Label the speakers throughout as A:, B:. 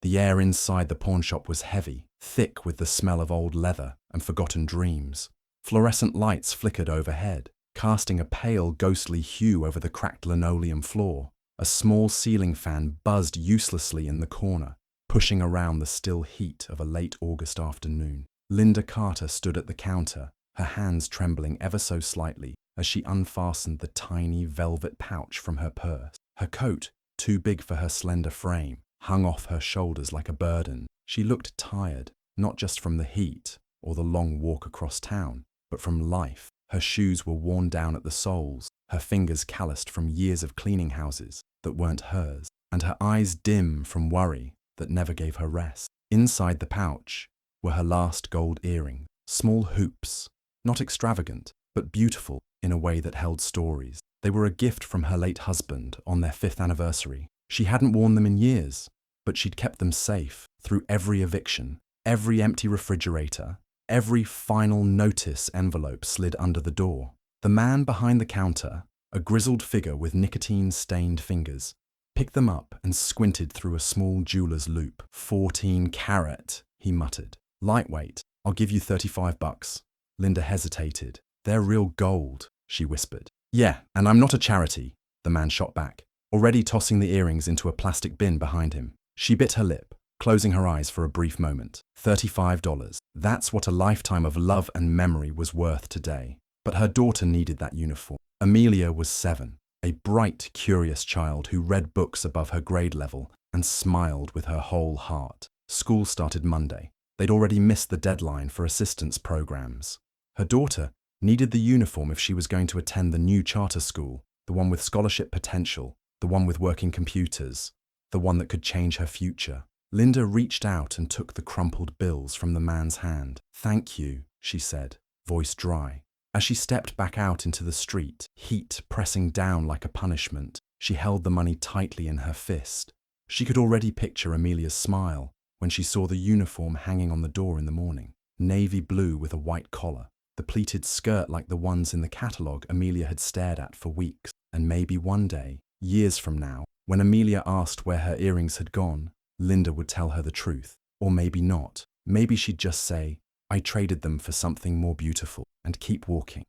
A: The air inside the pawnshop was heavy, thick with the smell of old leather and forgotten dreams. Fluorescent lights flickered overhead, casting a pale, ghostly hue over the cracked linoleum floor. A small ceiling fan buzzed uselessly in the corner, pushing around the still heat of a late August afternoon. Linda Carter stood at the counter, her hands trembling ever so slightly as she unfastened the tiny velvet pouch from her purse. Her coat, too big for her slender frame, hung off her shoulders like a burden. She looked tired, not just from the heat or the long walk across town, but from life. Her shoes were worn down at the soles, her fingers calloused from years of cleaning houses that weren't hers, and her eyes dim from worry that never gave her rest. Inside the pouch were her last gold earrings, small hoops, not extravagant, but beautiful in a way that held stories. They were a gift from her late husband on their 5th anniversary. She hadn't worn them in years, but she'd kept them safe through every eviction, every empty refrigerator, every final notice envelope slid under the door. The man behind the counter, a grizzled figure with nicotine-stained fingers, picked them up and squinted through a small jeweler's loop. 14 carat, he muttered. Lightweight, I'll give you $35. Linda hesitated. They're real gold, she whispered. Yeah, and I'm not a charity, the man shot back, already tossing the earrings into a plastic bin behind him. She bit her lip, closing her eyes for a brief moment. $35. That's what a lifetime of love and memory was worth today. But her daughter needed that uniform. Amelia was 7, a bright, curious child who read books above her grade level and smiled with her whole heart. School started Monday. They'd already missed the deadline for assistance programs. Her daughter needed the uniform if she was going to attend the new charter school, the one with scholarship potential, the one with working computers, the one that could change her future. Linda reached out and took the crumpled bills from the man's hand. Thank you, she said, voice dry. As she stepped back out into the street, heat pressing down like a punishment, she held the money tightly in her fist. She could already picture Amelia's smile when she saw the uniform hanging on the door in the morning. Navy blue with a white collar, the pleated skirt like the ones in the catalogue Amelia had stared at for weeks. And maybe one day, years from now, when Amelia asked where her earrings had gone, Linda would tell her the truth. Or maybe not. Maybe she'd just say, I traded them for something more beautiful, and keep walking.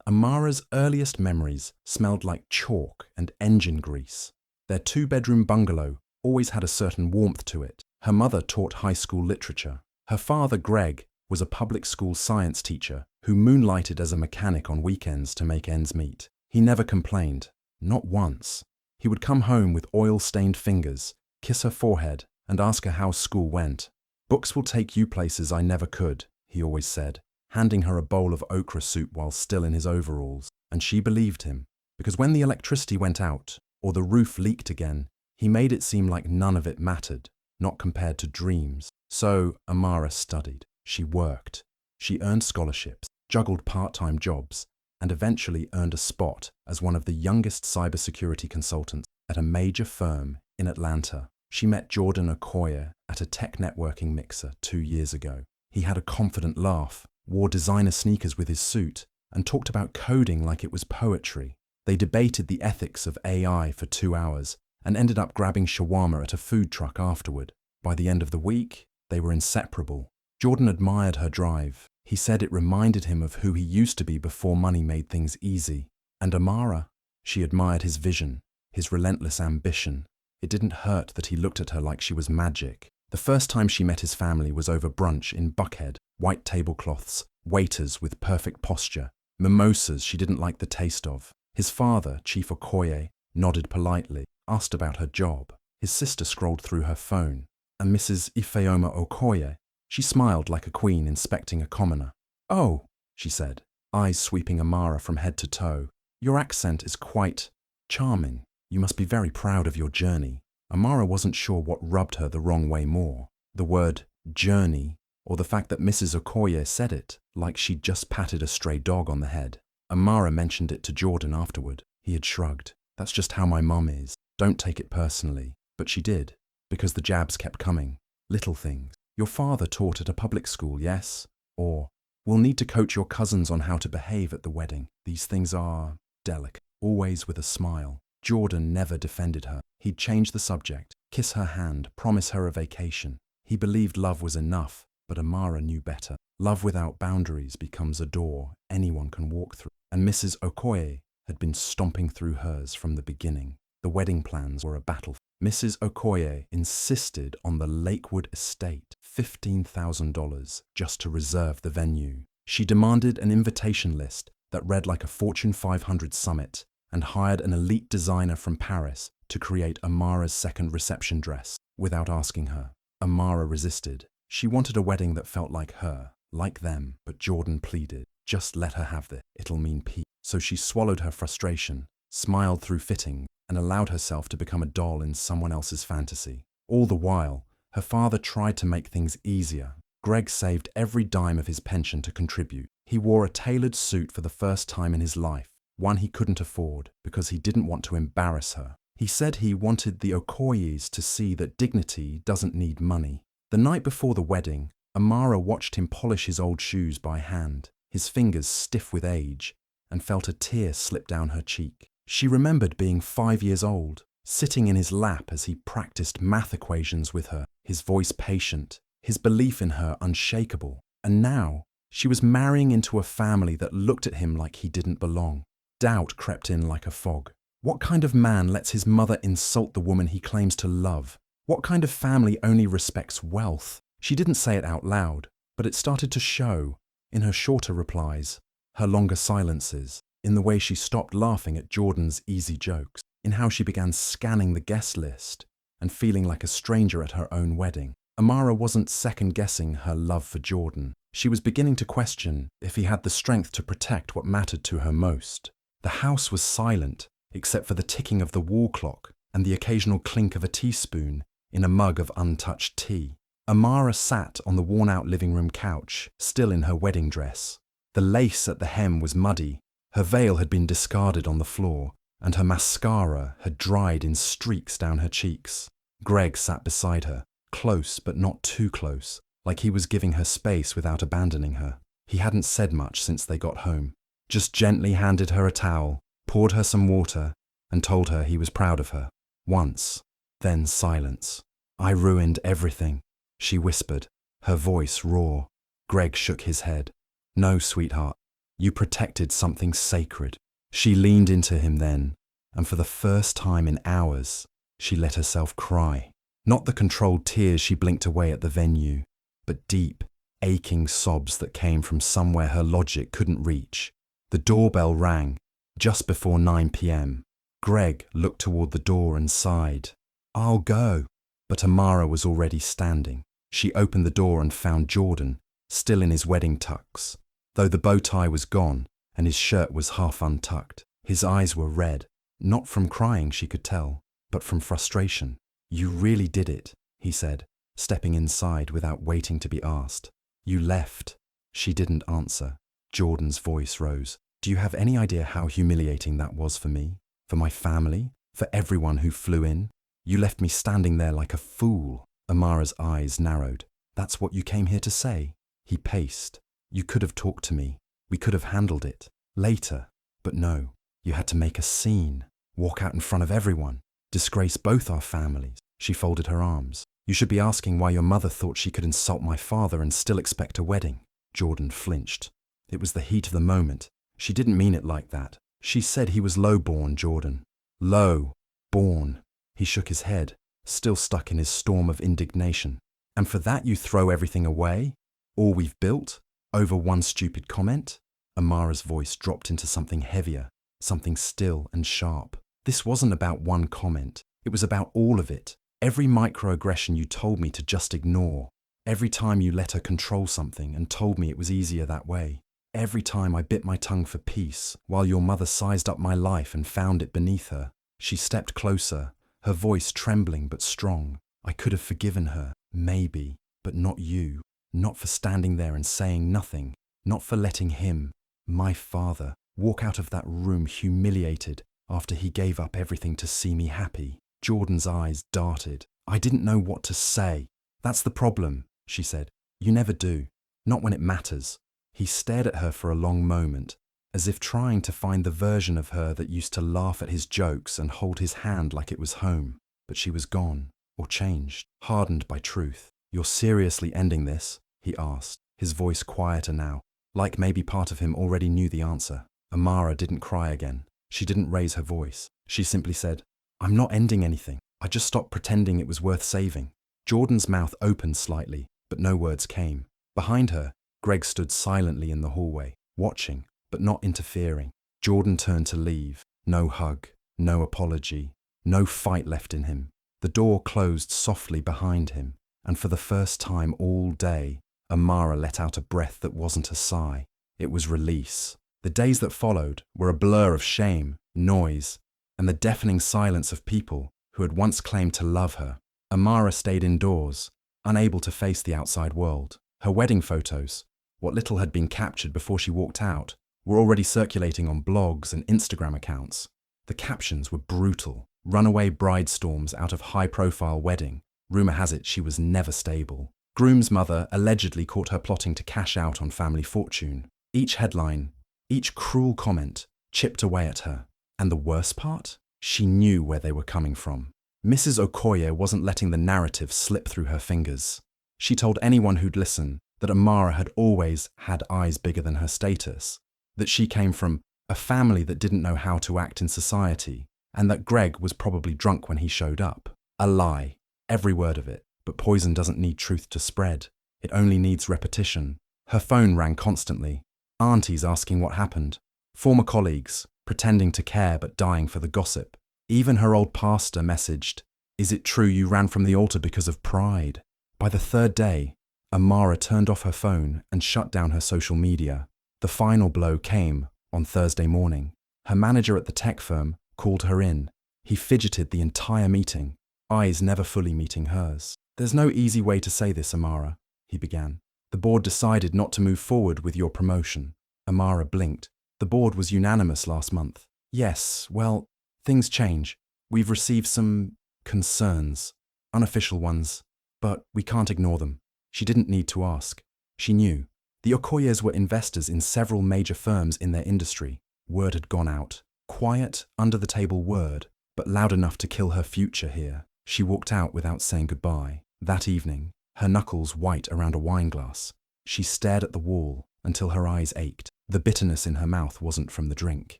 A: Amara's earliest memories smelled like chalk and engine grease. Their 2-bedroom bungalow always had a certain warmth to it. Her mother taught high school literature. Her father, Greg, was a public school science teacher who moonlighted as a mechanic on weekends to make ends meet. He never complained, not once. He would come home with oil-stained fingers, kiss her forehead, and ask her how school went. Books will take you places I never could, he always said, handing her a bowl of okra soup while still in his overalls. And she believed him, because when the electricity went out, or the roof leaked again, he made it seem like none of it mattered, not compared to dreams. So Amara studied. She worked. She earned scholarships, juggled part-time jobs, and eventually earned a spot as one of the youngest cybersecurity consultants at a major firm in Atlanta. She met Jordan Okoye at a tech networking mixer 2 years ago. He had a confident laugh, wore designer sneakers with his suit, and talked about coding like it was poetry. They debated the ethics of AI for 2 hours and ended up grabbing shawarma at a food truck afterward. By the end of the week, they were inseparable. Jordan admired her drive. He said it reminded him of who he used to be before money made things easy. And Amara, she admired his vision, his relentless ambition. It didn't hurt that he looked at her like she was magic. The first time she met his family was over brunch in Buckhead, white tablecloths, waiters with perfect posture, mimosas she didn't like the taste of. His father, Chief Okoye, nodded politely, asked about her job. His sister scrolled through her phone, and Mrs. Ifeoma Okoye, she smiled like a queen inspecting a commoner. Oh, she said, eyes sweeping Amara from head to toe. Your accent is quite charming. You must be very proud of your journey. Amara wasn't sure what rubbed her the wrong way more, the word journey or the fact that Mrs. Okoye said it like she'd just patted a stray dog on the head. Amara mentioned it to Jordan afterward. He had shrugged. That's just how my mum is. Don't take it personally. But she did, because the jabs kept coming. Little things. Your father taught at a public school, yes? Or, we'll need to coach your cousins on how to behave at the wedding. These things are delicate. Always with a smile. Jordan never defended her. He'd change the subject, kiss her hand, promise her a vacation. He believed love was enough, but Amara knew better. Love without boundaries becomes a door anyone can walk through. And Mrs. Okoye had been stomping through hers from the beginning. The wedding plans were a battle. Mrs. Okoye insisted on the Lakewood estate, $15,000 just to reserve the venue. She demanded an invitation list that read like a Fortune 500 summit and hired an elite designer from Paris to create Amara's second reception dress without asking her. Amara resisted. She wanted a wedding that felt like her, like them, but Jordan pleaded, just let her have this. It'll mean peace. So she swallowed her frustration, smiled through fitting, and allowed herself to become a doll in someone else's fantasy. All the while, her father tried to make things easier. Greg saved every dime of his pension to contribute. He wore a tailored suit for the first time in his life, one he couldn't afford because he didn't want to embarrass her. He said he wanted the Okoyes to see that dignity doesn't need money. The night before the wedding, Amara watched him polish his old shoes by hand, his fingers stiff with age, and felt a tear slip down her cheek. She remembered being 5 years old, sitting in his lap as he practiced math equations with her, his voice patient, his belief in her unshakable. And now, she was marrying into a family that looked at him like he didn't belong. Doubt crept in like a fog. What kind of man lets his mother insult the woman he claims to love? What kind of family only respects wealth? She didn't say it out loud, but it started to show, in her shorter replies, her longer silences, in the way she stopped laughing at Jordan's easy jokes, in how she began scanning the guest list and feeling like a stranger at her own wedding. Amara wasn't second-guessing her love for Jordan. She was beginning to question if he had the strength to protect what mattered to her most. The house was silent, except for the ticking of the wall clock and the occasional clink of a teaspoon in a mug of untouched tea. Amara sat on the worn-out living room couch, still in her wedding dress. The lace at the hem was muddy, her veil had been discarded on the floor, and her mascara had dried in streaks down her cheeks. Greg sat beside her, close but not too close, like he was giving her space without abandoning her. He hadn't said much since they got home, just gently handed her a towel, poured her some water, and told her he was proud of her. Once, then silence. I ruined everything, she whispered, her voice raw. Greg shook his head. No, sweetheart, you protected something sacred. She leaned into him then, and for the first time in hours, she let herself cry. Not the controlled tears she blinked away at the venue, but deep, aching sobs that came from somewhere her logic couldn't reach. The doorbell rang, just before 9 p.m. Greg looked toward the door and sighed. I'll go. But Amara was already standing. She opened the door and found Jordan, still in his wedding tux, though the bow tie was gone and his shirt was half untucked. His eyes were red, not from crying she could tell, but from frustration. You really did it, he said, stepping inside without waiting to be asked. You left. She didn't answer. Jordan's voice rose. Do you have any idea how humiliating that was for me? For my family? For everyone who flew in? You left me standing there like a fool. Amara's eyes narrowed. That's what you came here to say? He paced. You could have talked to me. We could have handled it. Later. But no. You had to make a scene. Walk out in front of everyone. Disgrace both our families. She folded her arms. You should be asking why your mother thought she could insult my father and still expect a wedding. Jordan flinched. It was the heat of the moment. She didn't mean it like that. She said he was low-born, Jordan. Low-born. He shook his head, still stuck in his storm of indignation. And for that you throw everything away? All we've built? Over one stupid comment? Amara's voice dropped into something heavier, something still and sharp. This wasn't about one comment. It was about all of it. Every microaggression you told me to just ignore. Every time you let her control something and told me it was easier that way. Every time I bit my tongue for peace, while your mother sized up my life and found it beneath her. She stepped closer, her voice trembling but strong. I could have forgiven her, maybe, but not you. Not for standing there and saying nothing. Not for letting him, my father, walk out of that room humiliated after he gave up everything to see me happy. Jordan's eyes darted. I didn't know what to say. That's the problem, she said. You never do. Not when it matters. He stared at her for a long moment, as if trying to find the version of her that used to laugh at his jokes and hold his hand like it was home. But she was gone, or changed, hardened by truth. You're seriously ending this? He asked, his voice quieter now, like maybe part of him already knew the answer. Amara didn't cry again. She didn't raise her voice. She simply said, I'm not ending anything. I just stopped pretending it was worth saving. Jordan's mouth opened slightly, but no words came. Behind her, Greg stood silently in the hallway, watching, but not interfering. Jordan turned to leave. No hug, no apology, no fight left in him. The door closed softly behind him, and for the first time all day, Amara let out a breath that wasn't a sigh. It was release. The days that followed were a blur of shame, noise, and the deafening silence of people who had once claimed to love her. Amara stayed indoors, unable to face the outside world. Her wedding photos, what little had been captured before she walked out, were already circulating on blogs and Instagram accounts. The captions were brutal. Runaway bride storms out of high-profile wedding. Rumor has it she was never stable. Groom's mother allegedly caught her plotting to cash out on family fortune. Each headline, each cruel comment, chipped away at her. And the worst part? She knew where they were coming from. Mrs. Okoye wasn't letting the narrative slip through her fingers. She told anyone who'd listen that Amara had always had eyes bigger than her status, that she came from a family that didn't know how to act in society, and that Greg was probably drunk when he showed up. A lie, every word of it. But poison doesn't need truth to spread. It only needs repetition. Her phone rang constantly. Aunties asking what happened. Former colleagues, pretending to care but dying for the gossip. Even her old pastor messaged, "Is it true you ran from the altar because of pride?" By the third day, Amara turned off her phone and shut down her social media. The final blow came on Thursday morning. Her manager at the tech firm called her in. He fidgeted the entire meeting, eyes never fully meeting hers. There's no easy way to say this, Amara, he began. The board decided not to move forward with your promotion. Amara blinked. The board was unanimous last month. Yes, well, things change. We've received some concerns, unofficial ones, but we can't ignore them. She didn't need to ask. She knew. The Okoyes were investors in several major firms in their industry. Word had gone out. Quiet, under-the-table word, but loud enough to kill her future here. She walked out without saying goodbye. That evening, her knuckles white around a wineglass, she stared at the wall until her eyes ached. The bitterness in her mouth wasn't from the drink.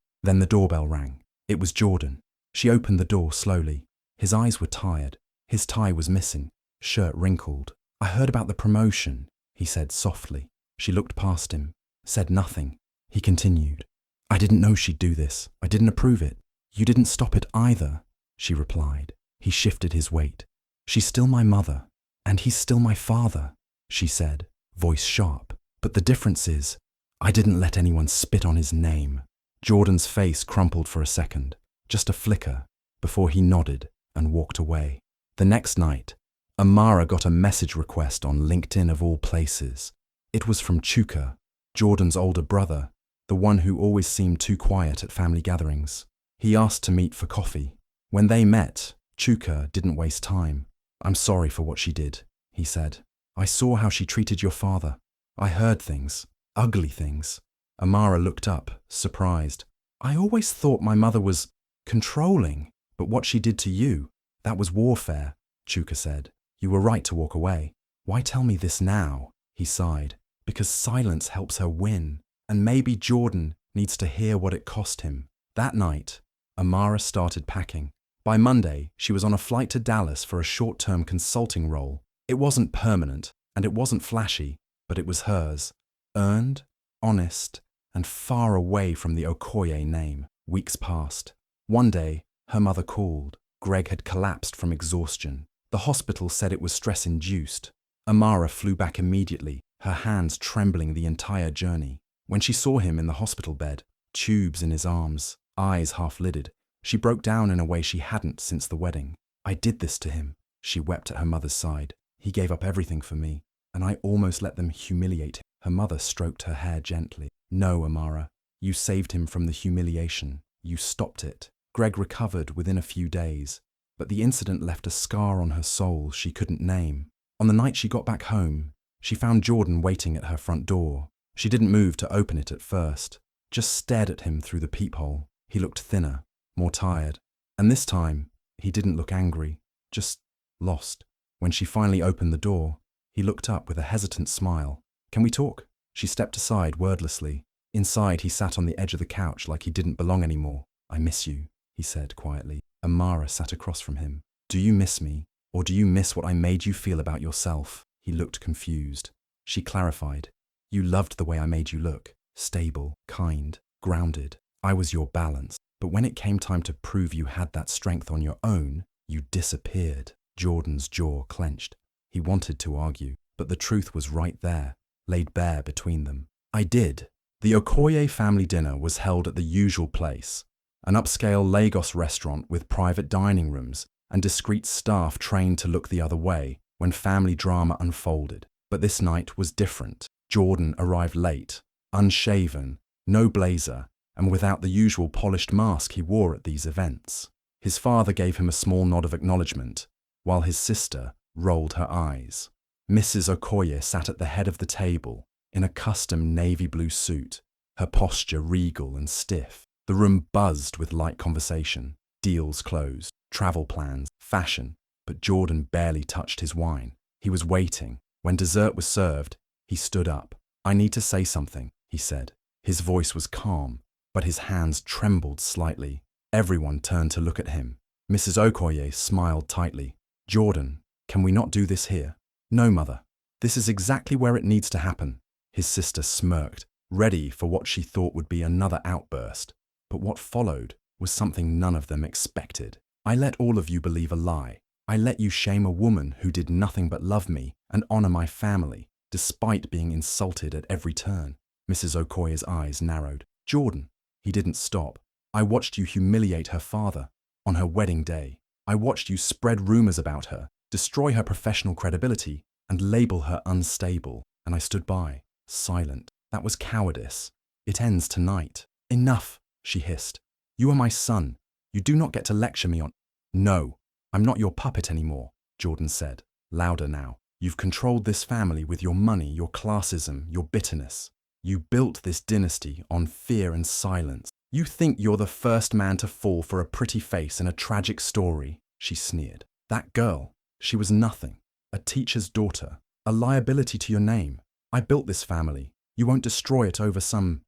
A: Then the doorbell rang. It was Jordan. She opened the door slowly. His eyes were tired. His tie was missing, shirt wrinkled. I heard about the promotion, he said softly. She looked past him, said nothing. He continued. I didn't know she'd do this. I didn't approve it. You didn't stop it either, she replied. He shifted his weight. She's still my mother, and he's still my father, she said, voice sharp. But the difference is, I didn't let anyone spit on his name. Jordan's face crumpled for a second, just a flicker, before he nodded and walked away. The next night, Amara got a message request on LinkedIn of all places. It was from Chuka, Jordan's older brother, the one who always seemed too quiet at family gatherings. He asked to meet for coffee. When they met, Chuka didn't waste time. I'm sorry for what she did, he said. I saw how she treated your father. I heard things, ugly things. Amara looked up, surprised. I always thought my mother was controlling, but what she did to you, that was warfare, Chuka said. You were right to walk away. Why tell me this now? He sighed. Because silence helps her win, and maybe Jordan needs to hear what it cost him. That night, Amara started packing. By Monday, she was on a flight to Dallas for a short-term consulting role. It wasn't permanent, and it wasn't flashy, but it was hers. Earned, honest, and far away from the Okoye name. Weeks passed. One day, her mother called. Greg had collapsed from exhaustion. The hospital said it was stress-induced. Amara flew back immediately, her hands trembling the entire journey. When she saw him in the hospital bed, tubes in his arms, eyes half-lidded, she broke down in a way she hadn't since the wedding. I did this to him, she wept at her mother's side. He gave up everything for me, and I almost let them humiliate him. Her mother stroked her hair gently. No, Amara, you saved him from the humiliation. You stopped it. Greg recovered within a few days, but the incident left a scar on her soul she couldn't name. On the night she got back home, she found Jordan waiting at her front door. She didn't move to open it at first, just stared at him through the peephole. He looked thinner, more tired, and this time, he didn't look angry, just lost. When she finally opened the door, he looked up with a hesitant smile. Can we talk? She stepped aside wordlessly. Inside, he sat on the edge of the couch like he didn't belong anymore. I miss you, he said quietly. Amara sat across from him. Do you miss me, or do you miss what I made you feel about yourself? He looked confused. She clarified. You loved the way I made you look. Stable, kind, grounded. I was your balance. But when it came time to prove you had that strength on your own, you disappeared. Jordan's jaw clenched. He wanted to argue, but the truth was right there, laid bare between them. I did. The Okoye family dinner was held at the usual place, an upscale Lagos restaurant with private dining rooms and discreet staff trained to look the other way when family drama unfolded. But this night was different. Jordan arrived late, unshaven, no blazer, and without the usual polished mask he wore at these events. His father gave him a small nod of acknowledgement, while his sister rolled her eyes. Mrs. Okoye sat at the head of the table, in a custom navy blue suit, her posture regal and stiff. The room buzzed with light conversation, deals closed, travel plans, fashion, but Jordan barely touched his wine. He was waiting. When dessert was served, he stood up. I need to say something, he said. His voice was calm, but his hands trembled slightly. Everyone turned to look at him. Mrs. Okoye smiled tightly. Jordan, can we not do this here? No, mother. This is exactly where it needs to happen. His sister smirked, ready for what she thought would be another outburst. But what followed was something none of them expected. I let all of you believe a lie. I let you shame a woman who did nothing but love me and honor my family, despite being insulted at every turn. Mrs. Okoye's eyes narrowed. Jordan, he didn't stop. I watched you humiliate her father on her wedding day. I watched you spread rumors about her, destroy her professional credibility, and label her unstable. And I stood by, silent. That was cowardice. It ends tonight. Enough, she hissed. You are my son. You do not get to lecture me on... No, I'm not your puppet anymore, Jordan said, louder now. You've controlled this family with your money, your classism, your bitterness. You built this dynasty on fear and silence. You think you're the first man to fall for a pretty face and a tragic story, she sneered. That girl, she was nothing. A teacher's daughter, a liability to your name. I built this family. You won't destroy it over some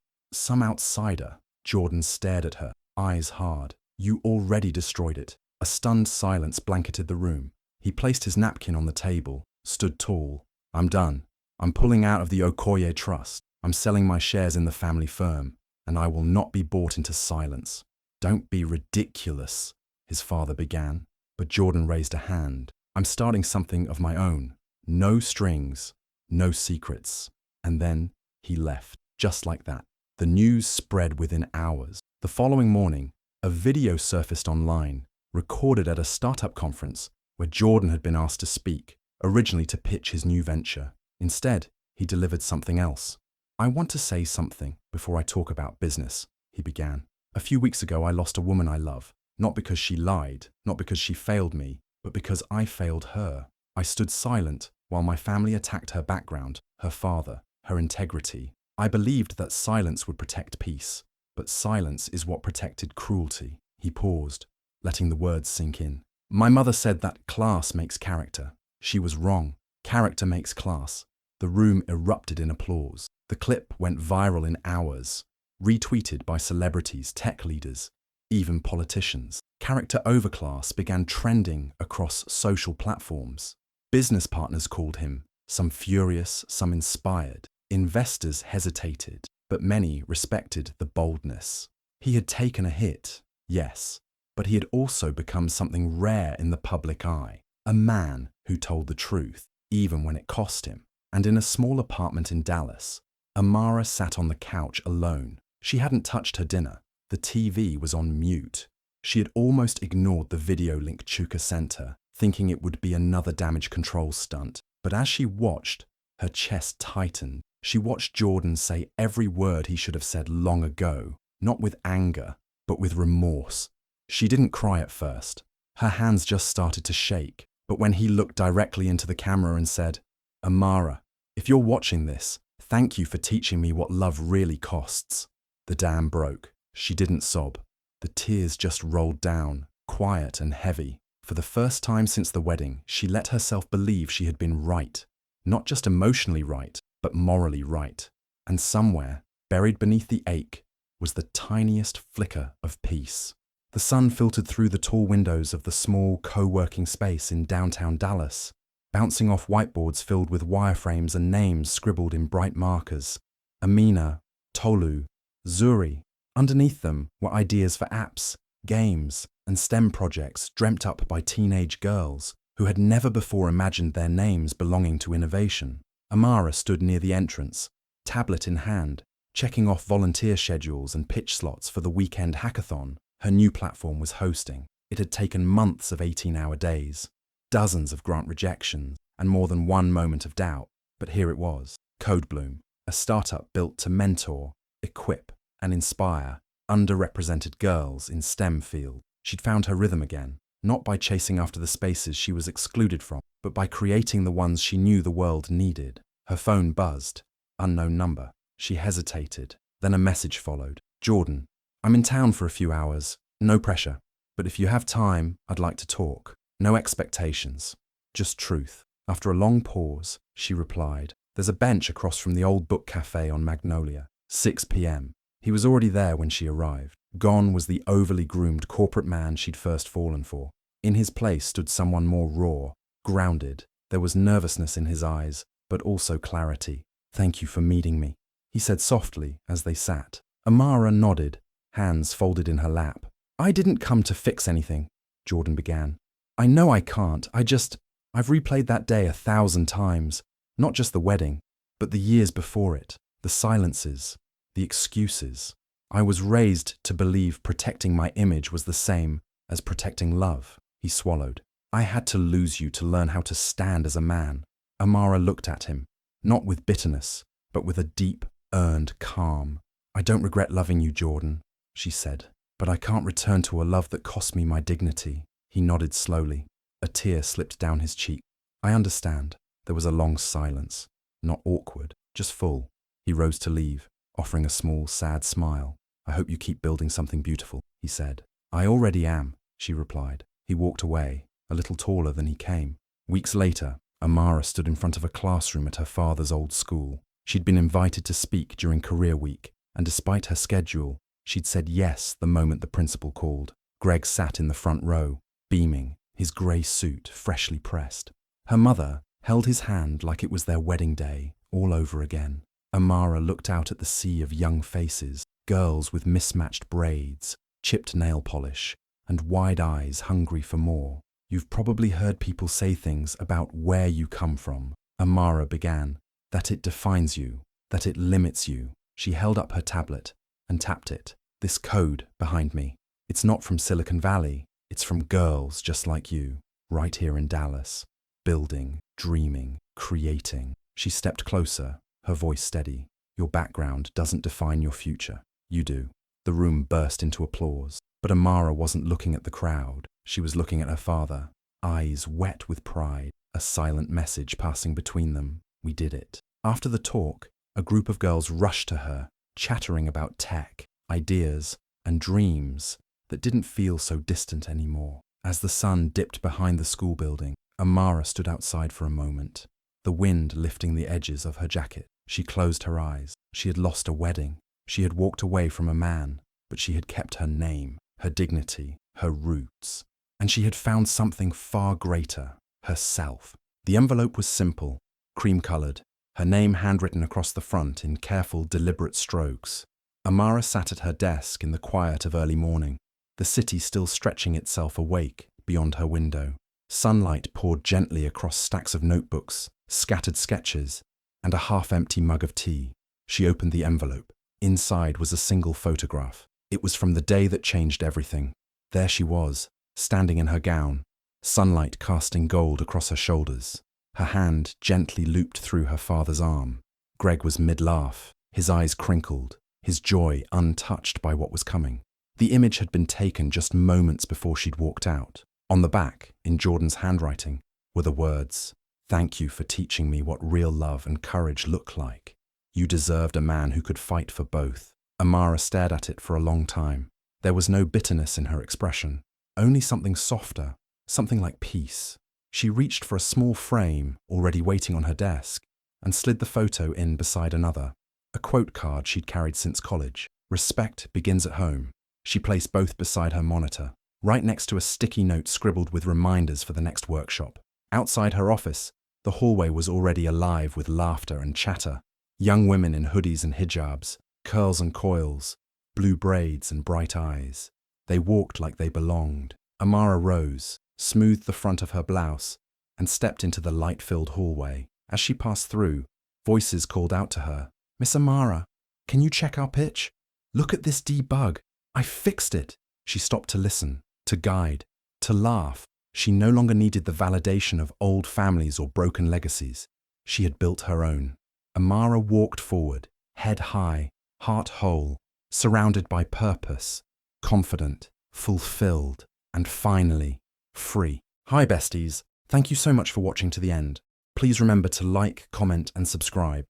A: outsider. Jordan stared at her, eyes hard. You already destroyed it. A stunned silence blanketed the room. He placed his napkin on the table, stood tall. I'm done. I'm pulling out of the Okoye Trust. I'm selling my shares in the family firm, and I will not be bought into silence. Don't be ridiculous, his father began, but Jordan raised a hand. I'm starting something of my own. No strings, no secrets. And then he left, just like that. The news spread within hours. The following morning, a video surfaced online, recorded at a startup conference where Jordan had been asked to speak, originally to pitch his new venture. Instead, he delivered something else. I want to say something before I talk about business, he began. A few weeks ago, I lost a woman I love, not because she lied, not because she failed me, but because I failed her. I stood silent while my family attacked her background, her father, her integrity. I believed that silence would protect peace, but silence is what protected cruelty. He paused, letting the words sink in. My mother said that class makes character. She was wrong. Character makes class. The room erupted in applause. The clip went viral in hours, retweeted by celebrities, tech leaders, even politicians. Character overclass began trending across social platforms. Business partners called him, some furious, some inspired. Investors hesitated, but many respected the boldness. He had taken a hit, yes, but he had also become something rare in the public eye. A man who told the truth, even when it cost him. And in a small apartment in Dallas, Amara sat on the couch alone. She hadn't touched her dinner. The TV was on mute. She had almost ignored the video link Chuka sent her, thinking it would be another damage control stunt. But as she watched, her chest tightened. She watched Jordan say every word he should have said long ago, not with anger, but with remorse. She didn't cry at first. Her hands just started to shake. But when he looked directly into the camera and said, "Amara, if you're watching this, thank you for teaching me what love really costs," the dam broke. She didn't sob. The tears just rolled down, quiet and heavy. For the first time since the wedding, she let herself believe she had been right. Not just emotionally right, but morally right. And somewhere, buried beneath the ache, was the tiniest flicker of peace. The sun filtered through the tall windows of the small co-working space in downtown Dallas, bouncing off whiteboards filled with wireframes and names scribbled in bright markers. Amina, Tolu, Zuri. Underneath them were ideas for apps, games, and STEM projects dreamt up by teenage girls who had never before imagined their names belonging to innovation. Amara stood near the entrance, tablet in hand, checking off volunteer schedules and pitch slots for the weekend hackathon her new platform was hosting. It had taken months of 18-hour days, dozens of grant rejections, and more than one moment of doubt. But here it was, CodeBloom, a startup built to mentor, equip, and inspire underrepresented girls in STEM fields. She'd found her rhythm again, not by chasing after the spaces she was excluded from, but by creating the ones she knew the world needed. Her phone buzzed. Unknown number. She hesitated. Then a message followed. "Jordan, I'm in town for a few hours. No pressure. But if you have time, I'd like to talk. No expectations. Just truth." After a long pause, she replied, "There's a bench across from the old book cafe on Magnolia. 6 p.m. He was already there when she arrived. Gone was the overly groomed corporate man she'd first fallen for. In his place stood someone more raw, grounded. There was nervousness in his eyes, but also clarity. "Thank you for meeting me," he said softly as they sat. Amara nodded, hands folded in her lap. "I didn't come to fix anything," Jordan began. "I know I can't. I've replayed that day 1,000 times. Not just the wedding, but the years before it, the silences, the excuses. I was raised to believe protecting my image was the same as protecting love." He swallowed. "I had to lose you to learn how to stand as a man." Amara looked at him, not with bitterness, but with a deep, earned calm. "I don't regret loving you, Jordan," she said, "but I can't return to a love that cost me my dignity." He nodded slowly. A tear slipped down his cheek. "I understand." There was a long silence, not awkward, just full. He rose to leave, offering a small, sad smile. "I hope you keep building something beautiful," he said. "I already am," she replied. He walked away, a little taller than he came. Weeks later, Amara stood in front of a classroom at her father's old school. She'd been invited to speak during Career Week, and despite her schedule, she'd said yes the moment the principal called. Greg sat in the front row, beaming, his grey suit freshly pressed. Her mother held his hand like it was their wedding day, all over again. Amara looked out at the sea of young faces, girls with mismatched braids, chipped nail polish, and wide eyes hungry for more. "You've probably heard people say things about where you come from," Amara began, "that it defines you, that it limits you." She held up her tablet and tapped it. "This code behind me, it's not from Silicon Valley, it's from girls just like you, right here in Dallas, building, dreaming, creating." She stepped closer, her voice steady. "Your background doesn't define your future. You do." The room burst into applause, but Amara wasn't looking at the crowd. She was looking at her father, eyes wet with pride, a silent message passing between them. "We did it." After the talk, a group of girls rushed to her, chattering about tech, ideas, and dreams that didn't feel so distant anymore. As the sun dipped behind the school building, Amara stood outside for a moment, the wind lifting the edges of her jacket. She closed her eyes. She had lost a wedding. She had walked away from a man, but she had kept her name, her dignity, her roots. And she had found something far greater, herself. The envelope was simple, cream-coloured, her name handwritten across the front in careful, deliberate strokes. Amara sat at her desk in the quiet of early morning, the city still stretching itself awake beyond her window. Sunlight poured gently across stacks of notebooks, scattered sketches, and a half-empty mug of tea. She opened the envelope. Inside was a single photograph. It was from the day that changed everything. There she was, standing in her gown, sunlight casting gold across her shoulders. Her hand gently looped through her father's arm. Greg was mid-laugh, his eyes crinkled, his joy untouched by what was coming. The image had been taken just moments before she'd walked out. On the back, in Jordan's handwriting, were the words, "Thank you for teaching me what real love and courage look like. You deserved a man who could fight for both." Amara stared at it for a long time. There was no bitterness in her expression, only something softer, something like peace. She reached for a small frame already waiting on her desk and slid the photo in beside another, a quote card she'd carried since college. "Respect begins at home." She placed both beside her monitor, right next to a sticky note scribbled with reminders for the next workshop. Outside her office, the hallway was already alive with laughter and chatter. Young women in hoodies and hijabs, curls and coils, blue braids and bright eyes. They walked like they belonged. Amara rose, smoothed the front of her blouse, and stepped into the light-filled hallway. As she passed through, voices called out to her, "Miss Amara, can you check our pitch? Look at this debug. I fixed it." She stopped to listen, to guide, to laugh. She no longer needed the validation of old families or broken legacies. She had built her own. Amara walked forward, head high, heart whole, surrounded by purpose, confident, fulfilled, and finally, free. Hi besties, thank you so much for watching to the end. Please remember to like, comment, and subscribe.